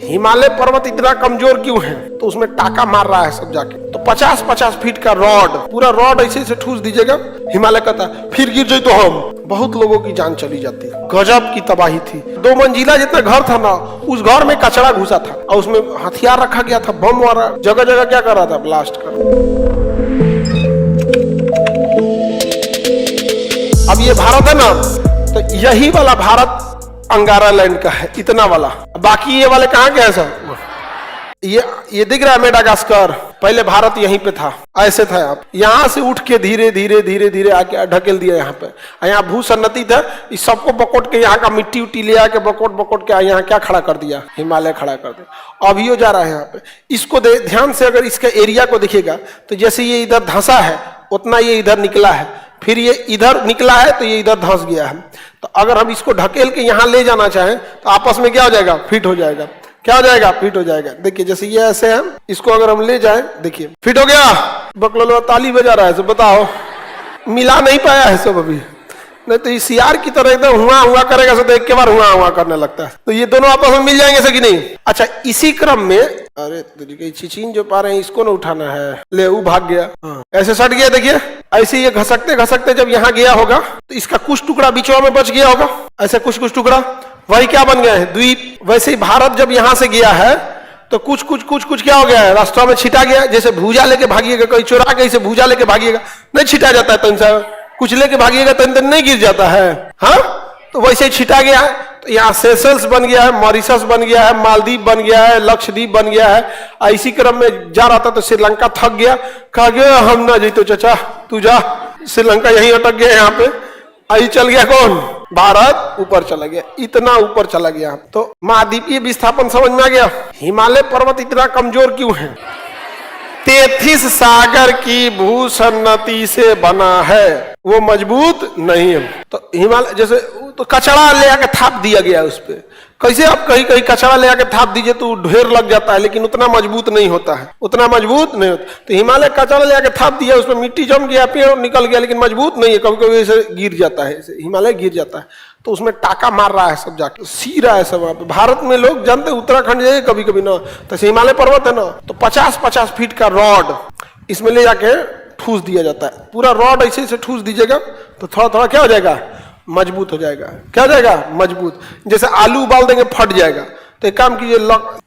हिमालय पर्वत इतना कमजोर क्यों है? तो उसमें टाका मार रहा है सब जाके। तो 50-50 फीट का रॉड, पूरा रॉड ऐसे से ठूस दीजिएगा, हिमालय कहता है फिर गिर जाए तो हम, बहुत लोगों की जान चली जाती है। गजब की तबाही थी। 2 मंजिला जितना घर था ना, उस घर में कचरा घुसा था और उसमें हथियार रखा गया था, बम वाला जगह जगह क्या कर रहा था, ब्लास्ट कर। अब ये भारत है ना, तो यही वाला भारत अंगारा लैंड का है, इतना वाला। बाकी ये वाले कहाँ के हैं सब? ये दिख रहा है मेडागास्कर, पहले भारत यहीं पे था, ऐसे था। आप यहाँ से उठ के धीरे धीरे धीरे धीरे आके ढकेल दिया यहाँ पे। यहाँ भूसन्नति था, इस सबको बकोट के यहाँ का मिट्टी उट्टी ले आके बकोट के यहाँ क्या खड़ा कर दिया, हिमालय खड़ा कर दिया। अभी जा रहा है यहाँ पे। इसको ध्यान से अगर इसके एरिया को देखिएगा तो जैसे ये इधर धंसा है उतना ये इधर निकला है, फिर ये इधर निकला है तो ये इधर धंस गया है। तो अगर हम इसको ढकेल के यहाँ ले जाना चाहें तो आपस में क्या हो जाएगा, फिट हो जाएगा। क्या हो जाएगा, फिट हो जाएगा। देखिए जैसे ये ऐसे है, इसको अगर हम ले जाएं, देखिए फिट हो गया। बकलोल ताली बजा रहा है सब, बताओ मिला नहीं पाया है सब अभी। नहीं तो इस यार की तरह एकदम हुआ हुआ करेगा सब, एक के बार हुआ हुआ करने लगता है। तो ये दोनों आपस में मिल जाएंगे से कि नहीं? अच्छा, इसी क्रम में अरे चिचिन जो पा रहे हैं इसको ना उठाना है, ले वो भाग गया। ऐसे सट गया, देखिए ऐसे ये घसकते घसकते जब यहाँ गया होगा तो इसका कुछ टुकड़ा बीचों में बच गया होगा, ऐसे कुछ टुकड़ा, वही क्या बन गया है, द्वीप। वैसे ही भारत जब यहाँ से गया है तो कुछ क्या हो गया है, रास्ता में छिटा गया। जैसे भूजा लेके भागिएगा, कहीं चुरा के इसे भूजा लेके भागिएगा, नहीं छिटा जाता है, तन कुछ लेके भागिएगा तन नहीं गिर जाता है। हाँ, तो वैसे ही छिटा गया है। तो यहाँ सेशल्स बन गया है, मॉरिशस बन गया है, मालदीव बन गया है, लक्षद्वीप बन गया है। इसी क्रम में जा रहा था तो श्रीलंका थक गया, कहा गया हम ना जीतो चाचा, तू जा। श्रीलंका यहीं अटक गया यहाँ पे। आई चल गया कौन, भारत ऊपर चला गया, इतना ऊपर चला गया। तो महाद्वीपीय विस्थापन समझ में आ गया। हिमालय पर्वत इतना कमजोर क्यों है? तेथिस सागर की भूसन्नति से बना है, वो मजबूत नहीं है। तो हिमालय जैसे तो कचरा ले आके थाप दिया गया उस पे। कैसे आप कहीं कहीं कचरा ले आके थाप दीजिए तो ढेर लग जाता है, लेकिन उतना मजबूत नहीं होता है, उतना मजबूत नहीं होता। तो हिमालय कचरा ले आके थाप दिया, उसमें मिट्टी जम गया, पेड़ निकल गया, लेकिन मजबूत नहीं है। कभी कभी ऐसे गिर जाता है, हिमालय गिर जाता है। तो उसमें टाका मार रहा है सब जाके, सी रहा है सब। वहां पे भारत में लोग जानते उत्तराखंड जाइए कभी कभी ना, तो हिमालय पर्वत है ना, तो 50-50 फीट का रॉड इसमें ले जाके ठूस दिया जाता है। पूरा रॉड ऐसे से ठूस दीजिएगा तो थोड़ा थोड़ा क्या हो जाएगा, मजबूत हो जाएगा। क्या हो जाएगा, मजबूत। जैसे आलू उबाल देंगे फट जाएगा, तो एक काम कीजिए,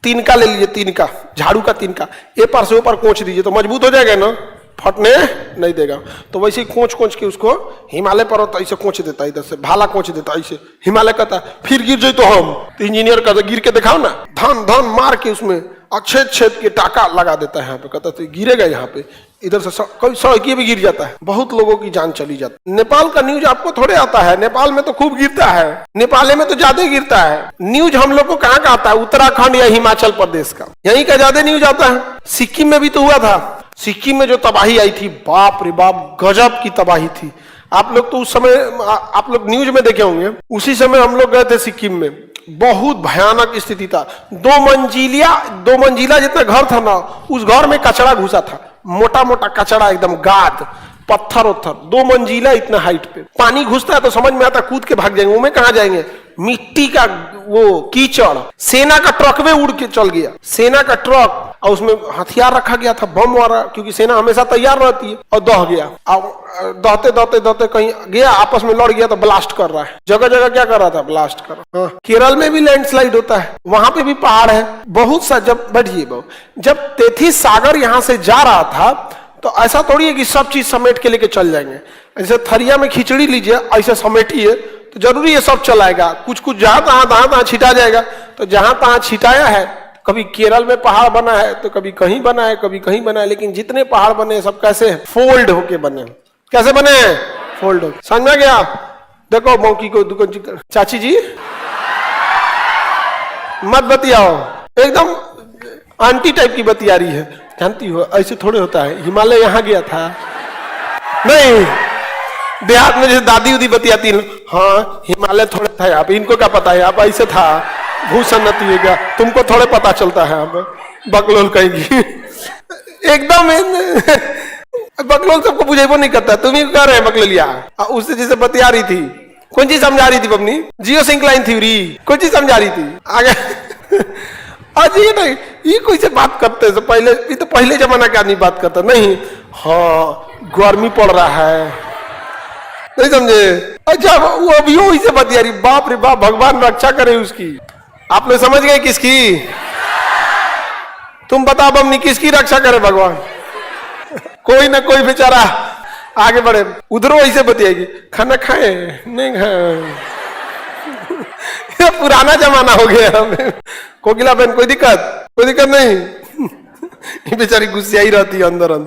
तिनका ले लीजिए, तिनका, झाड़ू का तिनका, ए पार से ऊपर कोच दीजिए तो मजबूत हो जाएगा ना, फटने नहीं देगा। तो वैसे ही कोच के उसको हिमालय पर्वत ऐसे कोच देता है, इधर से भाला कोच देता है ऐसे। हिमालय कहता है फिर गिर जाए तो हम, तो इंजीनियर कहता गिर के दिखाओ ना, धन मार के उसमें अच्छे छेद के टाका लगा देता है यहाँ पे। कहता है गिरेगा यहाँ पे, इधर से कोई सड़की भी गिर जाता है, बहुत लोगों की जान चली जाती है। नेपाल का न्यूज आपको थोड़े आता है, नेपाल में तो खूब गिरता है, नेपाल में तो ज्यादा गिरता है। न्यूज हम लोग को कहाँ का आता है, उत्तराखंड या हिमाचल प्रदेश का, यहीं का ज्यादा न्यूज आता है। सिक्किम में भी तो हुआ था, सिक्किम में जो तबाही आई थी, बाप रे बाप, गजब की तबाही थी। आप लोग तो उस समय आप लोग न्यूज में देखे होंगे, उसी समय हम लोग गए थे सिक्किम में, बहुत भयानक स्थिति था। 2 मंजिला जितना घर था ना, उस घर में कचरा घुसा था, मोटा मोटा कचरा, एकदम गाद, पत्थर 2 मंजिला इतना हाइट पे। पानी घुसता है तो समझ में आता है कूद के भाग जाएंगे, उनमें कहाँ जाएंगे, मिट्टी का वो कीचड़। सेना का ट्रक में उड़ के चल गया, सेना का ट्रक, और उसमें हथियार रखा गया था, बम वाला, क्योंकि सेना हमेशा तैयार रहती है। और दह गया, दहते कहीं गया, आपस में लड़ गया तो ब्लास्ट कर रहा है, जगह जगह क्या कर रहा था, ब्लास्ट कर रहा। केरल में भी लैंडस्लाइड होता है, वहां पे भी पहाड़ है बहुत सा। जब तेथिस सागर यहाँ से जा रहा था तो ऐसा थोड़ी है कि सब चीज समेट के लेके चल जाएंगे। जैसे थरिया में खिचड़ी लीजिए, ऐसे समेटिए तो जरूरी है सब चलाएगा, कुछ जहां तहां छिटा जाएगा। तो जहां तहां छिटाया है, कभी केरल में पहाड़ बना है तो कभी कहीं बना है, कभी कहीं बना है, लेकिन जितने पहाड़ बने सब कैसे हैं, फोल्ड होके बने। कैसे बने हैं, फोल्ड होके। समझ में गया? देखो मौकी को दुकान, चाची जी मत बतियाओ, एकदम आंटी टाइप की बतिया रही है, जानती हो ऐसे थोड़े होता है। हिमालय यहाँ गया था, नहीं देहात में जैसे दादी उदी बतियाती है, हाँ हिमालय थोड़े था यहाँ पे, इनको क्या पता है यहाँ पे ऐसे था, भूसन्नति हो गया, तुमको थोड़े पता चलता है यहाँ पे, बकलोल कहेंगी एकदम बकलोल सबको बुझेबो नहीं करता। तुम ही कह रहे हैं बकलोलिया, उससे जैसे बतिया रही थी, कौन चीज समझा रही थी अपनी, जियो सिंक्लाइन थ्योरी, कौन चीज समझा रही थी आगे आज ये नहीं, ये कोई से बात करते हैं पहले, ये तो पहले जमाना का आदमी बात करता नहीं। हाँ गर्मी पड़ रहा है, नहीं समझे? अच्छा वो अभी वही से बतिया रही, बाप रे बाप, भगवान रक्षा करे उसकी। आप लोग समझ गए किसकी? तुम बताओ बमनी, किसकी रक्षा करे भगवान? कोई ना कोई बेचारा आगे बढ़े। उधरों वही से बतियाएगी, खाना खाए नहीं खाए। पुराना जमाना हो गया। कोकिला बहन कोई दिक्कत नहीं। ये बेचारी गुस्से ही रहती है अंदर अंदर।